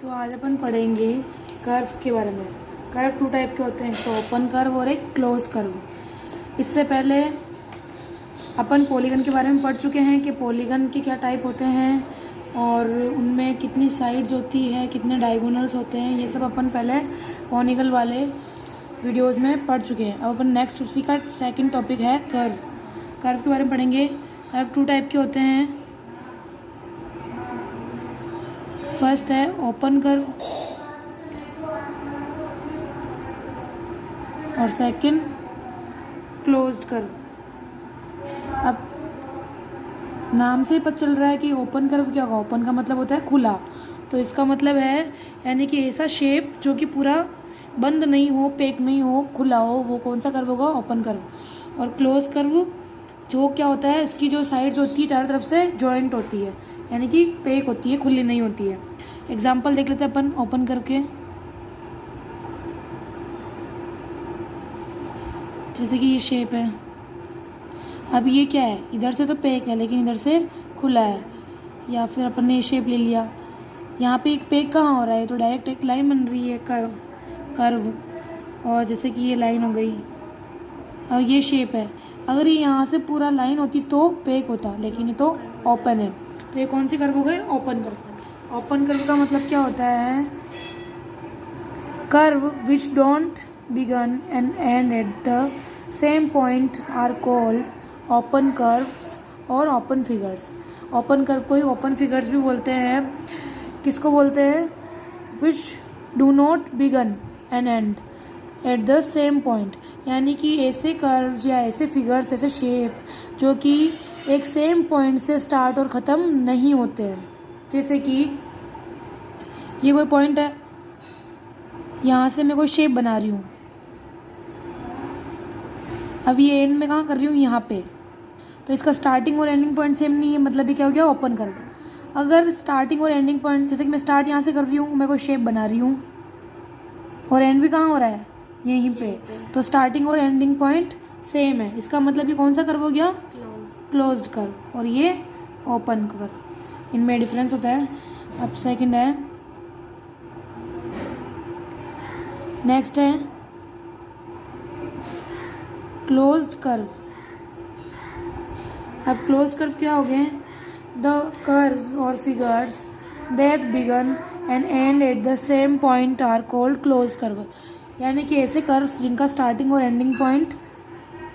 तो आज अपन पढ़ेंगे कर्व्स के बारे में। कर्व टू टाइप के होते हैं, तो ओपन कर्व और एक क्लोज कर्व। इससे पहले अपन पॉलीगन के बारे में पढ़ चुके हैं कि पॉलीगन के क्या टाइप होते हैं और उनमें कितनी साइड्स होती है, कितने डायगोनल्स होते हैं, ये सब अपन पहले कॉनिकल वाले वीडियोस में पढ़ चुके हैं। अब अपन नेक्स्ट उसी का सेकंड टॉपिक है कर्व। कर्व के बारे में पढ़ेंगे। कर्व टू टाइप के होते हैं। फर्स्ट है ओपन कर्व और सेकंड क्लोज्ड कर्व। अब नाम से ही पता चल रहा है कि ओपन कर्व क्या होगा। ओपन का मतलब होता है खुला, तो इसका मतलब है यानी कि ऐसा शेप जो कि पूरा बंद नहीं हो, पैक नहीं हो, खुला हो, वो कौन सा कर्व होगा? Open curve. और क्लोज कर्व जो क्या होता है, इसकी जो साइड्स होती है चारों तरफ से जॉइंट होती है, यानी कि पैक होती है, खुली नहीं होती है। एग्जाम्पल देख लेते हैं अपन ओपन करके। जैसे कि ये शेप है। अब ये क्या है? इधर से तो पैक है लेकिन इधर से खुला है। या फिर अपन ने ये शेप ले लिया, यहाँ पे एक पैक कहाँ हो रहा है, तो डायरेक्ट एक लाइन बन रही है कर्व। और जैसे कि ये लाइन हो गई और ये शेप है। अगर ये यहाँ से पूरा लाइन होती तो पैक होता, लेकिन ये तो ओपन है, तो ये कौन सी कर्व हो गई? Open curve. ओपन कर्व का मतलब क्या होता है? Curve which don't begin and end at the same point are called open curves और ओपन फिगर्स। ओपन कर्व को ही ओपन फिगर्स भी बोलते हैं। किसको बोलते हैं? Which do not begin and end at the same point, यानी कि ऐसे कर्व्स या ऐसे फिगर्स, ऐसे शेप जो कि एक सेम पॉइंट से स्टार्ट और ख़त्म नहीं होते हैं। जैसे कि ये कोई पॉइंट है, यहाँ से मैं कोई शेप बना रही हूँ। अब ये एंड में कहाँ कर रही हूँ? यहाँ पे। तो इसका स्टार्टिंग और एंडिंग पॉइंट सेम नहीं है, मतलब ये क्या हो गया? Open curve. अगर स्टार्टिंग और एंडिंग पॉइंट, जैसे कि मैं स्टार्ट यहाँ से कर रही हूँ, मैं कोई शेप बना रही हूँ और एंड भी कहाँ हो रहा है? यहीं पे। तो स्टार्टिंग और एंडिंग पॉइंट सेम है, इसका मतलब ये कौन सा कर्व हो गया? Closed curve. और ये ओपन कर्व, इनमें डिफरेंस होता है। अब सेकंड है, नेक्स्ट है क्लोज्ड कर्व। अब क्लोज कर्व क्या हो गए? द कर्व्स और figures that begin and end at the same point are called close curve, यानी कि ऐसे कर्व्स जिनका स्टार्टिंग और एंडिंग पॉइंट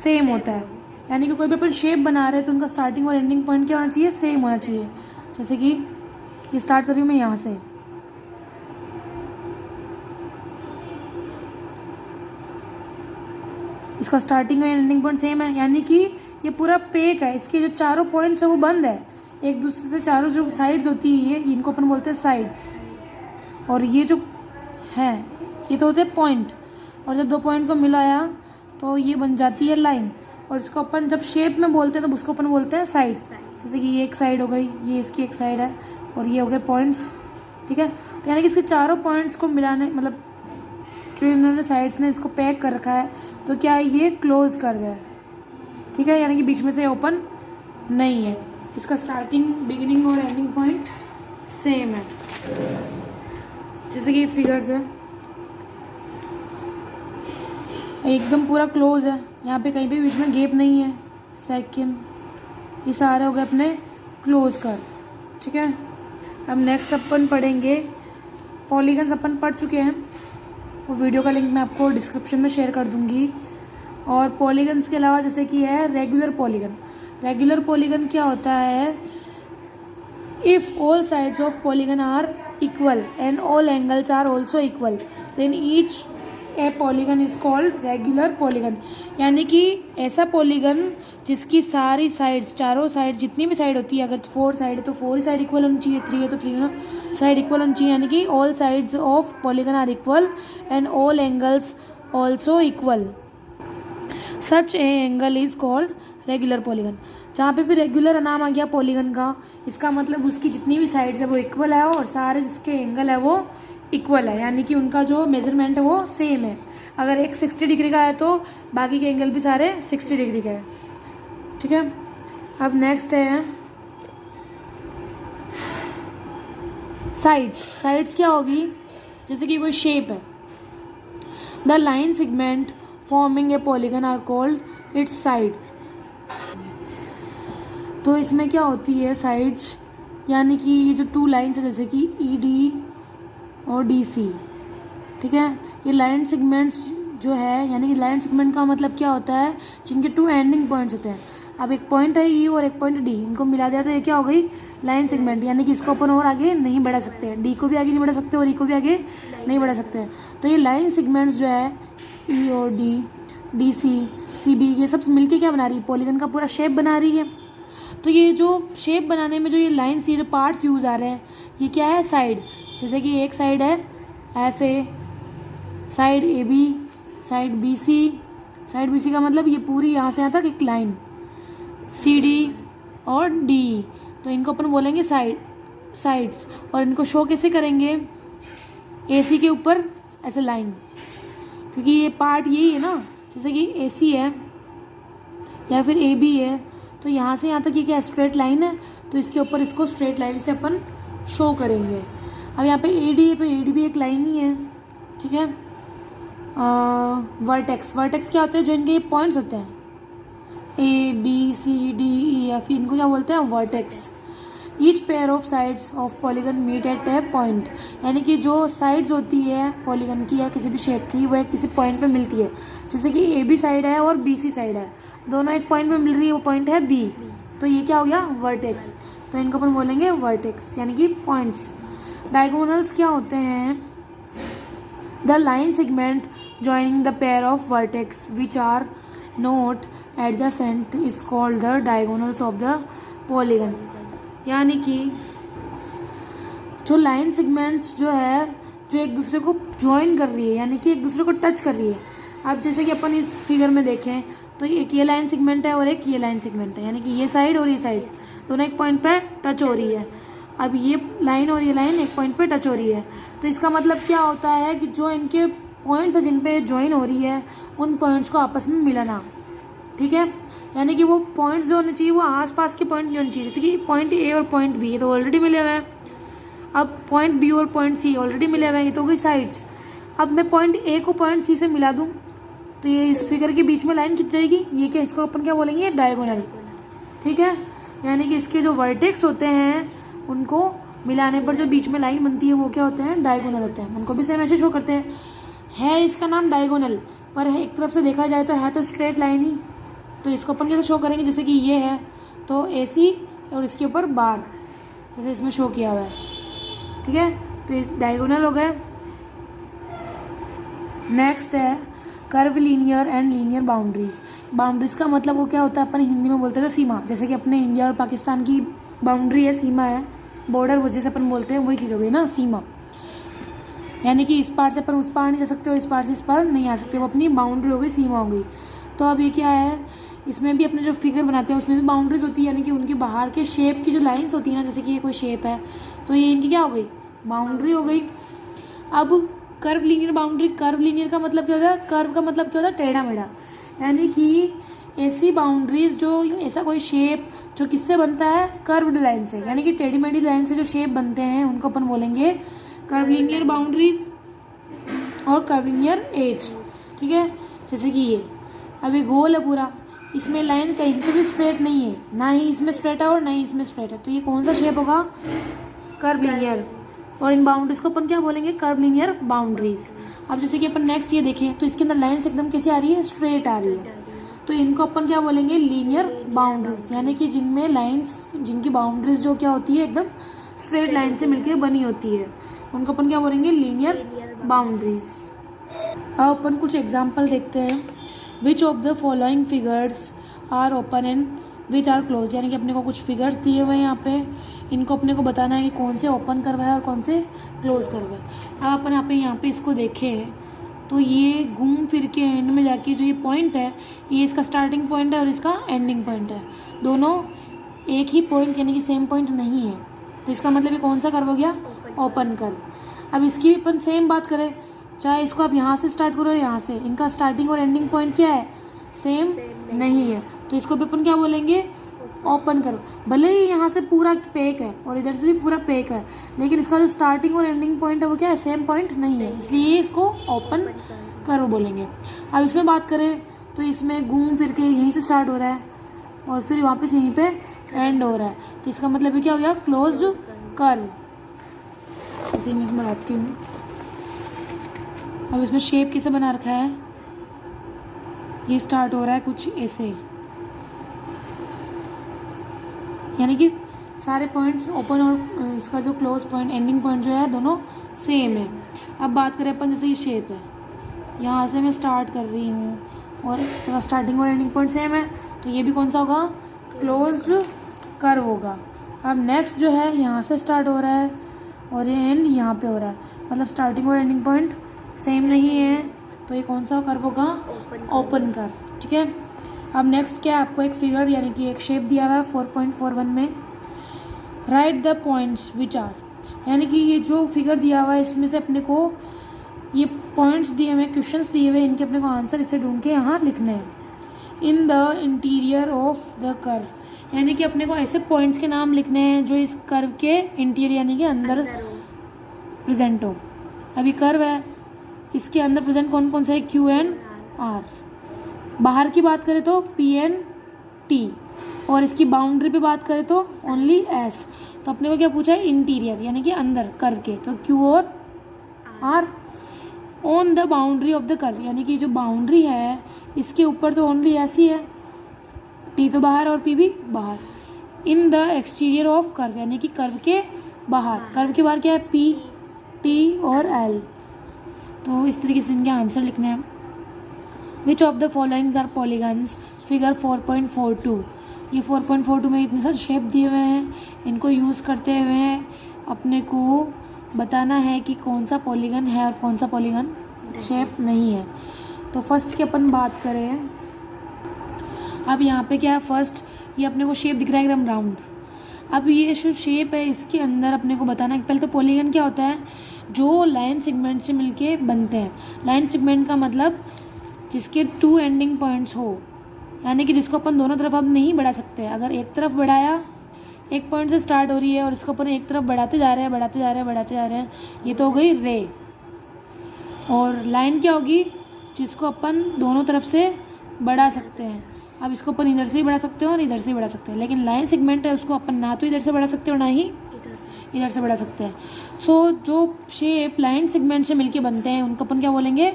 सेम होता है। यानी कि कोई भी अपन शेप बना रहे हैं तो उनका स्टार्टिंग और एंडिंग पॉइंट क्या होना चाहिए? सेम होना चाहिए। जैसे कि ये स्टार्ट कर रही हूँ मैं यहाँ से, इसका स्टार्टिंग और एंडिंग पॉइंट सेम है, यानी कि ये पूरा पैक है। इसके जो चारों पॉइंट्स है वो बंद है एक दूसरे से। चारों जो साइड्स होती है ये, इनको अपन बोलते हैं साइड। और ये जो है ये तो होते हैं पॉइंट। और जब दो पॉइंट को मिलाया तो ये बन जाती है लाइन। और इसको अपन जब शेप में बोलते हैं तो उसको अपन बोलते हैं साइड। जैसे कि ये एक साइड हो गई, ये इसकी एक साइड है, और ये हो गए पॉइंट्स। ठीक है, तो यानी कि इसके चारों पॉइंट्स को मिलाने, मतलब जो इन्होंने साइड्स ने इसको पैक कर रखा है, तो क्या ये क्लोज कर्व है। ठीक है, यानी कि बीच में से ओपन नहीं है। इसका स्टार्टिंग, बिगिनिंग और एंडिंग पॉइंट सेम है। जैसे कि फिगर्स है, एकदम पूरा क्लोज है, यहाँ पे कहीं भी बीच में गैप नहीं है। सेकंड, ये सारे हो गए अपने क्लोज कर्व। ठीक है, अब नेक्स्ट अपन पढ़ेंगे पॉलीगन्स। अपन पढ़ चुके हैं, वो वीडियो का लिंक मैं आपको डिस्क्रिप्शन में शेयर कर दूंगी। और पॉलीगन्स के अलावा जैसे कि है रेगुलर पॉलीगन। रेगुलर पॉलीगन क्या होता है? If all sides of polygon are equal and all angles are also equal then each a polygon is called regular polygon. यानी कि ऐसा पॉलीगन जिसकी सारी साइड्स, चारों साइड, जितनी भी साइड होती है, अगर 4 साइड है तो 4 ही साइड इक्वल होनी चाहिए, 3 है तो 3 साइड इक्वल होनी चाहिए। यानी कि all sides of polygon are equal and all angles also equal, such a angle is called regular polygon. जहाँ पे भी रेगुलर नाम आ गया पॉलीगन का, इसका मतलब उसकी जितनी भी साइड्स है वो इक्वल है और सारे जिसके एंगल है वो इक्वल है, यानी कि उनका जो मेजरमेंट है वो सेम है। अगर एक 60 डिग्री का है तो बाकी के एंगल भी सारे 60 डिग्री के हैं। ठीक है, अब नेक्स्ट है साइड्स क्या होगी, जैसे कि कोई शेप है, the line segment forming a polygon are called its side. तो इसमें क्या होती है साइड्स, यानी कि ये जो टू लाइन्स है जैसे कि ई डी और डी सी, ठीक है, ये लाइन सेगमेंट्स जो है, यानी कि लाइन सेगमेंट का मतलब क्या होता है, जिनके टू एंडिंग पॉइंट्स होते हैं। अब एक पॉइंट है ई और एक पॉइंट डी, इनको मिला दिया तो ये क्या हो गई लाइन सेगमेंट, यानी कि इसको अपन और आगे नहीं बढ़ा सकते, डी को भी आगे नहीं बढ़ा सकते और ई को भी आगे नहीं बढ़ा सकते। तो ये लाइन सेगमेंट्स जो है ई और D, D C, C B, ये सब मिलके क्या बना रही है, पॉलीगन का पूरा शेप बना रही है। तो ये जो शेप बनाने में जो ये लाइन्स, ये जो पार्ट्स यूज आ रहे हैं, ये क्या है साइड। जैसे कि एक साइड है F A, side A B, side B C, side B C का मतलब ये पूरी यहाँ से यहाँ तक एक लाइन, सी डी और डी, तो इनको अपन बोलेंगे साइड्स। और इनको शो कैसे करेंगे, ए सी के ऊपर ऐसे लाइन, क्योंकि ये पार्ट यही है ना, जैसे कि ए सी है या फिर ए बी है, तो यहाँ से यहाँ तक ये क्या स्ट्रेट लाइन है, तो इसके ऊपर इसको स्ट्रेट लाइन से अपन शो करेंगे। अब यहाँ पे ए डी है तो ए डी भी एक लाइन ही है, ठीक है। वर्टेक्स क्या होते हैं, जो इनके पॉइंट्स होते हैं A B C D E F, इनको क्या बोलते हैं vertex. Each pair of sides of polygon meet at a point, यानी कि जो साइड्स होती है पॉलीगन की या किसी भी शेप की, वो एक किसी पॉइंट पे मिलती है। जैसे कि ए बी साइड है और बी सी साइड है, दोनों एक पॉइंट पे मिल रही है, वो पॉइंट है बी, तो ये क्या हो गया वर्टेक्स। तो इनको अपन बोलेंगे वर्टेक्स, यानी कि पॉइंट्स। डायगोनल्स क्या होते हैं, the line segment joining the pair of vertex which are not adjacent is called the diagonals of the polygon। यानी कि जो लाइन सेगमेंट्स जो है, जो एक दूसरे को ज्वाइन कर रही है, यानी कि एक दूसरे को टच कर रही है। अब जैसे कि अपन इस फिगर में देखें तो एक ये लाइन सेगमेंट है और एक ये लाइन सेगमेंट है, यानी कि ये साइड और ये साइड दोनों एक पॉइंट पे टच हो रही है। अब ये लाइन और ये लाइन एक पॉइंट पे टच हो रही है, तो इसका मतलब क्या होता है कि जो इनके पॉइंट्स है जिन पे ज्वाइन हो रही है, उन पॉइंट्स को आपस में मिलाना, ठीक है। यानी कि वो पॉइंट्स जो होने चाहिए वो आसपास के पॉइंट नहीं होने चाहिए। जैसे कि पॉइंट ए और पॉइंट बी ये तो ऑलरेडी मिले हुए हैं, अब पॉइंट बी और पॉइंट सी ऑलरेडी मिले हुए हैं, ये तो हो गई साइड्स। अब मैं पॉइंट ए को पॉइंट सी से मिला दूँ तो ये इस फिगर के बीच में लाइन खिंच जाएगी, ये क्या, इसको अपन क्या बोलेंगे डायगोनल, ठीक है। यानी कि इसके जो वर्टेक्स होते हैं उनको मिलाने पर जो बीच में लाइन बनती है वो क्या होते हैं डायगोनल होते हैं, उनको भी सेम ऐसे शो करते हैं। है इसका नाम डायगोनल, पर है एक तरफ से देखा जाए तो है तो स्ट्रेट लाइन ही, तो इसको अपन कैसे शो करेंगे, जैसे कि ये है तो ए सी और इसके ऊपर बार, जैसे इसमें शो किया हुआ है, ठीक है। तो इस डायगोनल हो गए। नेक्स्ट है curve linear and linear boundaries. Boundaries का मतलब वो क्या होता है, अपन हिंदी में बोलते थे सीमा, जैसे कि अपने इंडिया और पाकिस्तान की बाउंड्री है, सीमा है, बॉर्डर वो जैसे अपन बोलते हैं वही चीज़ हो गई ना सीमा। यानी कि इस पार से अपन उस पार नहीं जा सकते और इस पार से इस पार नहीं आ सकते, वो अपनी बाउंड्री हो गई, सीमा हो गई। तो अब ये क्या है, इसमें भी अपने जो फिगर बनाते हैं उसमें भी बाउंड्रीज होती है, यानी कि उनके बाहर के शेप की जो लाइंस होती है ना, जैसे कि ये कोई शेप है तो ये इनकी क्या हो गई बाउंड्री हो गई। अब curve linear boundary, curve linear का मतलब क्या होता है, कर्व का मतलब क्या होता है टेढ़ा मेढ़ा, यानी कि ऐसी बाउंड्रीज जो ऐसा कोई शेप जो किससे बनता है कर्व्ड लाइन से, यानी कि टेढ़ी मेढ़ी लाइन से जो शेप बनते हैं उनको अपन बोलेंगे कर्वलिनियर बाउंड्रीज और कर्वलिनियर एज, ठीक है। जैसे कि ये अभी गोल है पूरा, इसमें लाइन कहीं पे भी स्ट्रेट नहीं है, ना ही इसमें स्ट्रेट है और ना ही इसमें स्ट्रेट है, तो ये कौन सा शेप होगा कर्वलिनियर। और इन बाउंड्रीज को अपन क्या बोलेंगे कर्वलिनियर बाउंड्रीज। अब जैसे कि अपन नेक्स्ट ये देखें तो इसके अंदर लाइन्स एकदम कैसे आ रही है स्ट्रेट आ रही है, तो इनको अपन क्या बोलेंगे लीनियर बाउंड्रीज, यानी कि जिनमें लाइन्स, जिनकी बाउंड्रीज जो क्या होती है एकदम स्ट्रेट लाइन से मिलकर बनी होती है, उनको अपन क्या बोलेंगे लीनियर बाउंड्रीज। अब अपन कुछ एग्जांपल देखते हैं। Which of the following figures are open and which are close, यानी कि अपने को कुछ फिगर्स दिए हुए हैं यहाँ पे, इनको अपने को बताना है कि कौन से ओपन कर्व है और कौन से क्लोज कर्व है। अब अपन यहाँ पे इसको देखें तो ये घूम फिर के एंड में जाके जो ये पॉइंट है ये इसका स्टार्टिंग पॉइंट है और इसका एंडिंग पॉइंट है, दोनों एक ही पॉइंट यानी कि सेम पॉइंट नहीं है, तो इसका मतलब ये कौन सा कर्व हो गया ओपन कर्व। अब इसकी भी अपन सेम बात करें, चाहे इसको आप यहाँ से स्टार्ट करो यहाँ से, इनका स्टार्टिंग और एंडिंग पॉइंट क्या है सेम नहीं है, तो इसको भी अपन क्या बोलेंगे ओपन कर्व। भले ही यहाँ से पूरा पैक है और इधर से भी पूरा पैक है, लेकिन इसका जो स्टार्टिंग और एंडिंग पॉइंट है वो क्या है, सेम पॉइंट नहीं है, इसलिए इसको ओपन कर्व बोलेंगे। अब इसमें बात करें तो इसमें घूम फिर के यहीं से स्टार्ट हो रहा है और फिर वापस यहीं पे एंड हो रहा है, तो इसका मतलब ये क्या हो गया, क्लोज्ड कर्व। जैसे मैं इसमें बनाती हूँ। अब इसमें शेप कैसे बना रखा है, ये स्टार्ट हो रहा है कुछ ऐसे, यानी कि सारे पॉइंट्स ओपन और इसका जो क्लोज पॉइंट एंडिंग पॉइंट जो है दोनों सेम है। अब बात करें अपन, जैसे ये शेप है, यहाँ से मैं स्टार्ट कर रही हूँ और इसका स्टार्टिंग और एंडिंग पॉइंट सेम है, तो ये भी कौन सा होगा, क्लोज्ड कर्व होगा। अब नेक्स्ट जो है यहाँ से स्टार्ट हो रहा है और ये एंड यहाँ पे हो रहा है, मतलब स्टार्टिंग और एंडिंग पॉइंट सेम नहीं है, तो ये कौन सा कर्व होगा, ओपन कर्व। ठीक है। अब नेक्स्ट क्या है, आपको एक फिगर यानी कि एक शेप दिया हुआ है 4.41 में, right the points which are, यानी कि ये जो फिगर दिया हुआ है इसमें से अपने को ये पॉइंट्स दिए हुए, क्वेश्चंस दिए हुए, इनके अपने को आंसर इससे ढूंढ के यहाँ लिखने हैं। In the interior of the curve, यानी कि अपने को ऐसे पॉइंट्स के नाम लिखने हैं जो इस कर्व के इंटीरियर यानी कि अंदर प्रेजेंट हो। अभी कर्व है, इसके अंदर प्रेजेंट कौन कौन सा है, क्यू एंड आर। बाहर की बात करें तो पी एंड टी, और इसकी बाउंड्री पे बात करें तो ओनली एस। तो अपने को क्या पूछा है, इंटीरियर यानी कि अंदर कर्व के, तो क्यू और R. On the boundary of the curve, यानी कि जो बाउंड्री है इसके ऊपर तो ओनली एस ही है, टी तो बाहर और पी भी बाहर। In the exterior of curve, यानी कि कर्व के बाहर, कर्व के बाहर क्या है, पी टी और एल। तो इस तरीके से इनके आंसर लिखने हैं। Which of the followings are polygons, figure 4.42। ये 4.42 में इतने सारे शेप दिए हुए हैं, इनको यूज़ करते हुए अपने को बताना है कि कौन सा पॉलीगन है और कौन सा पॉलीगन शेप नहीं है। तो फर्स्ट की अपन बात करें, अब यहाँ पे क्या है, फर्स्ट ये अपने को शेप दिख रहा है एकदम राउंड। अब ये जो शेप है इसके अंदर अपने को बताना है, पहले तो पॉलीगन क्या होता है, जो लाइन सेगमेंट से मिलके बनते हैं। लाइन सेगमेंट का मतलब जिसके 2 एंडिंग पॉइंट्स हो, यानी कि जिसको अपन दोनों तरफ अब नहीं बढ़ा सकते। अगर एक तरफ बढ़ाया, एक पॉइंट से स्टार्ट हो रही है और इसको अपन एक तरफ बढ़ाते जा रहे हैं, बढ़ाते जा रहे हैं, बढ़ाते जा रहे हैं, ये तो हो गई रे। और लाइन क्या होगी, जिसको अपन दोनों तरफ से बढ़ा सकते हैं। अब इसको अपन इधर से ही बढ़ा सकते हैं और इधर से ही बढ़ा सकते हैं, लेकिन लाइन सेगमेंट है उसको अपन ना तो इधर से बढ़ा सकते हैं और ना ही इधर से बढ़ा सकते हैं। सो जो शेप लाइन सेगमेंट से मिलके बनते हैं उनको अपन क्या बोलेंगे,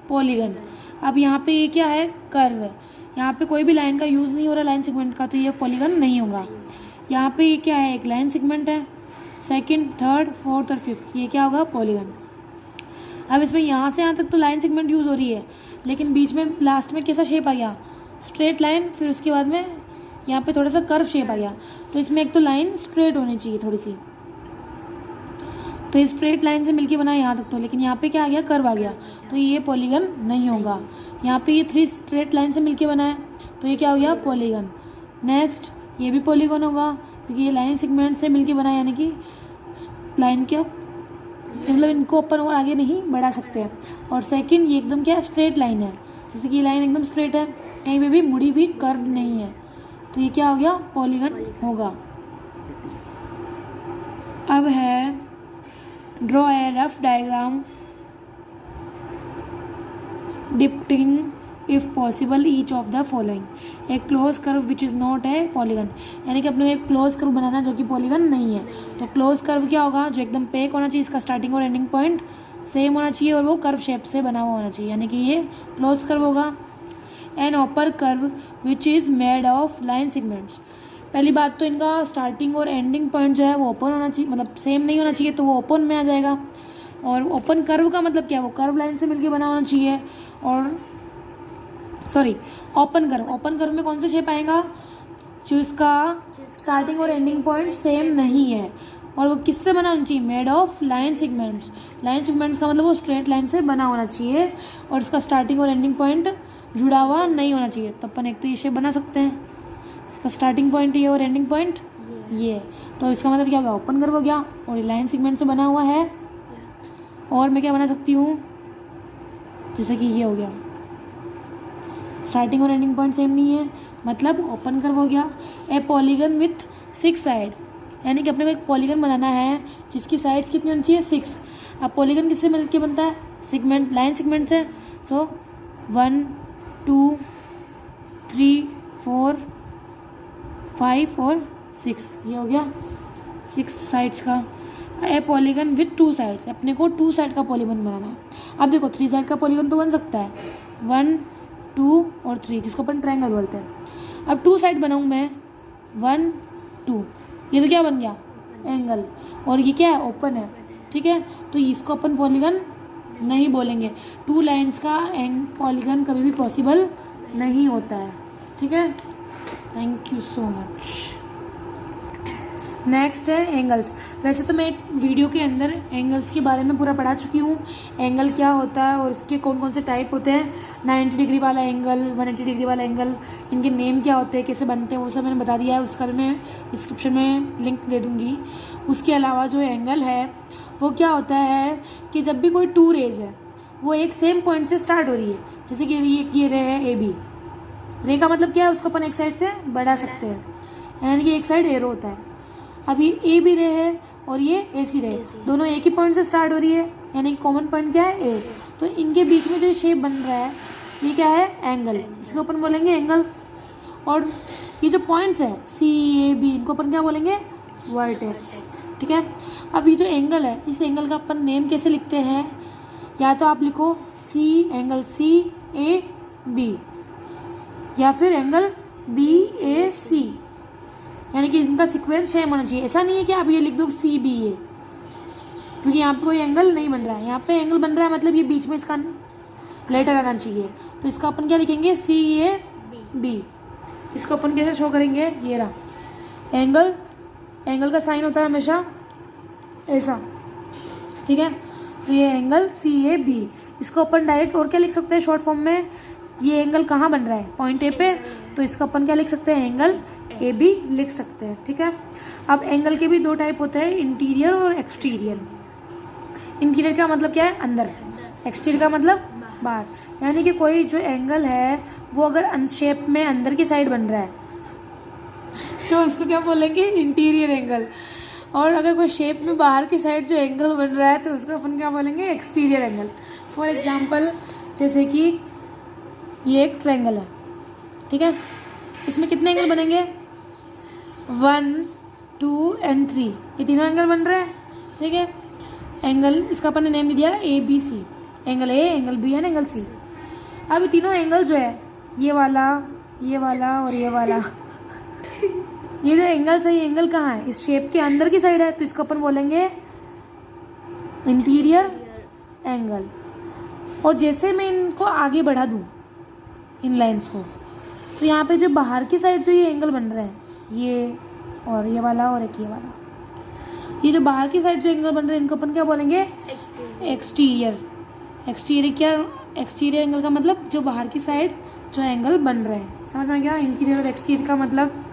पॉलीगन। अब यहाँ पे ये क्या है, कर्व है, यहाँ पे कोई भी लाइन का यूज़ नहीं हो रहा लाइन सेगमेंट का, तो ये पॉलीगन नहीं होगा। यहाँ पे ये क्या है, एक लाइन सेगमेंट है, सेकंड, थर्ड, फोर्थ और फिफ्थ, ये क्या होगा, पॉलीगन। अब इसमें यहाँ से यहाँ तक तो लाइन सेगमेंट यूज़ हो रही है, लेकिन बीच में लास्ट में कैसा शेप आ गया, स्ट्रेट लाइन, फिर उसके बाद में यहाँ पे थोड़ा सा कर्व शेप आ गया। तो इसमें एक तो लाइन स्ट्रेट होनी चाहिए थोड़ी सी, तो ये स्ट्रेट लाइन से मिलके बना है यहाँ तक तो, लेकिन यहाँ पे क्या आ गया, कर्व आ गया, तो ये पॉलीगन नहीं होगा। यहाँ पे ये 3 स्ट्रेट लाइन से मिलके बना है, तो ये क्या हो गया, पॉलीगन। नेक्स्ट ये भी पॉलीगन होगा क्योंकि ये लाइन सेगमेंट से मिलके बना है, यानी कि लाइन क्या मतलब इनको अपन और आगे नहीं बढ़ा सकते हैं। और सेकंड ये एकदम क्या स्ट्रेट लाइन है, जैसे कि ये लाइन एकदम स्ट्रेट है, कहीं पे भी मुड़ी हुई कर्व नहीं है, तो ये क्या हो गया, पॉलीगन होगा। अब है draw a rough diagram depicting if possible each of the following, एक close curve which is not a polygon, यानी कि अपने एक क्लोज कर्व बनाना जो कि पॉलीगन नहीं है। तो क्लोज कर्व क्या होगा, जो एकदम पैक होना चाहिए, इसका स्टार्टिंग और एंडिंग पॉइंट सेम होना चाहिए और वो कर्व शेप से बना हुआ होना चाहिए, यानी कि ये क्लोज कर्व होगा। An open curve which is made of line segments, पहली बात तो इनका स्टार्टिंग और एंडिंग पॉइंट जो है वो ओपन होना चाहिए, मतलब सेम नहीं होना चाहिए, तो वो ओपन में आ जाएगा। और ओपन कर्व का मतलब क्या है, वो कर्व लाइन से मिलके बना होना चाहिए। और सॉरी, ओपन कर्व में कौन सा शेप आएगा, जो इसका स्टार्टिंग और एंडिंग पॉइंट सेम नहीं है, और वो किससे बना होना चाहिए, made of line segments. Line segments का मतलब वो स्ट्रेट लाइन से बना होना चाहिए और इसका स्टार्टिंग और एंडिंग पॉइंट जुड़ा हुआ नहीं होना चाहिए। तो अपन एक तो ये शेप बना सकते हैं, इसका स्टार्टिंग पॉइंट ये और एंडिंग पॉइंट ये, तो इसका मतलब क्या हो गया, ओपन कर्व हो गया, और ये लाइन सेगमेंट से बना हुआ है। और मैं क्या बना सकती हूँ, जैसे कि ये हो गया, स्टार्टिंग और एंडिंग पॉइंट सेम नहीं है, मतलब ओपन कर्व हो गया। ए पॉलीगन विथ 6 साइड, यानी कि अपने को एक पॉलीगन बनाना है जिसकी साइड्स कितनी होनी चाहिए 6। अब पॉलीगन किससे मिलकर बनता है, सेगमेंट, लाइन सेगमेंट से। सो 1 2 3 4 5 और 6, ये हो गया 6 साइड्स का। ए पॉलीगन विथ 2 साइड्स, अपने को 2 साइड का पॉलीगन बनाना है। अब देखो 3 साइड का पॉलीगन तो बन सकता है, 1 2 और 3, जिसको अपन ट्रायंगल बोलते हैं। अब 2 साइड बनाऊँ मैं, 1 2, ये तो क्या बन गया, एंगल, और ये क्या है, ओपन है, ठीक है। तो इसको अपन पॉलीगन नहीं बोलेंगे। 2 लाइंस का पॉलीगन कभी भी पॉसिबल नहीं होता है, ठीक है। Thank you so much. Next है एंगल्स। वैसे तो मैं एक वीडियो के अंदर एंगल्स के बारे में पूरा पढ़ा चुकी हूँ, एंगल क्या होता है और इसके कौन कौन से टाइप होते हैं। 90 डिग्री वाला एंगल, 180 डिग्री वाला एंगल, इनके नेम क्या होते हैं, कैसे बनते हैं, वो सब मैंने बता दिया है। उसका भी मैं डिस्क्रिप्शन में लिंक दे दूँगी। उसके अलावा जो एंगल है वो क्या होता है कि जब भी कोई 2 रेज है वो एक सेम पॉइंट से स्टार्ट हो रही है, जैसे कि ये रे है ए बी। रे का मतलब क्या है, उसको अपन एक साइड से बढ़ा सकते हैं, यानी कि एक साइड एरो होता है। अभी ए भी रे है और ये ए सी रे, दोनों एक ही पॉइंट से स्टार्ट हो रही है, यानी कि कॉमन पॉइंट क्या है, ए। तो इनके बीच में जो शेप बन रहा है ये क्या है, एंगल, इसको अपन बोलेंगे एंगल। और ये जो पॉइंट्स है सी ए बी, इनको अपन क्या बोलेंगे, वर्टेक्स, ठीक है। अब ये जो एंगल है, इस एंगल का अपन नेम कैसे लिखते हैं, या तो आप लिखो सी, एंगल सी ए बी, या फिर एंगल बी ए सी, यानी कि इनका सीक्वेंस सेम होना चाहिए। ऐसा नहीं है कि आप ये लिख दो सी बी ए, क्योंकि यहाँ पे कोई एंगल नहीं बन रहा है। यहाँ पे एंगल बन रहा है मतलब ये बीच में इसका लेटर आना चाहिए। तो इसका अपन क्या लिखेंगे, सी ए बी। इसको अपन कैसे शो करेंगे, ये रहा एंगल, एंगल का साइन होता है हमेशा ऐसा, ठीक है। तो ये एंगल सी ए बी, इसको अपन डायरेक्ट और क्या लिख सकते हैं शॉर्ट फॉर्म में, ये एंगल कहाँ बन रहा है, पॉइंट ए पे, तो इसका अपन क्या लिख सकते हैं, एंगल ए बी लिख सकते हैं, ठीक है। अब एंगल के भी 2 टाइप होते हैं, इंटीरियर और एक्सटीरियर। इंटीरियर का मतलब क्या है, अंदर, एक्सटीरियर का मतलब बाहर, यानी कि कोई जो एंगल है वो अगर शेप में अंदर की साइड बन रहा है तो उसको क्या बोलेंगे, इंटीरियर एंगल। और अगर कोई शेप में बाहर की साइड जो एंगल बन रहा है तो उसको अपन क्या बोलेंगे, एक्सटीरियर एंगल। फॉर एग्जाम्पल जैसे कि ये एक ट्रायंगल है, ठीक है, इसमें कितने एंगल बनेंगे, 1 2 एंड 3, ये तीनों एंगल बन रहे हैं, ठीक है। एंगल इसका अपन ने नेम दे दिया A B C, angle A, angle B and angle C. अब ये तीनों एंगल जो है, ये वाला और ये वाला ये जो एंगल है, ये एंगल कहाँ है, इस शेप के अंदर की साइड है, तो इसको अपन बोलेंगे इंटीरियर एंगल। और जैसे मैं इनको आगे बढ़ा दूँ इन लाइंस को, तो यहाँ पे जो बाहर की साइड जो ये एंगल बन रहे हैं, ये और ये वाला और एक ये वाला, ये जो बाहर की साइड जो एंगल बन रहे हैं इनको अपन क्या बोलेंगे, एक्सटीरियर। एक्सटीरियर क्या, एक्सटीरियर एंगल का मतलब जो बाहर की साइड जो एंगल बन रहे हैं, समझ में गया। इंटीरियर और एक्सटीरियर का मतलब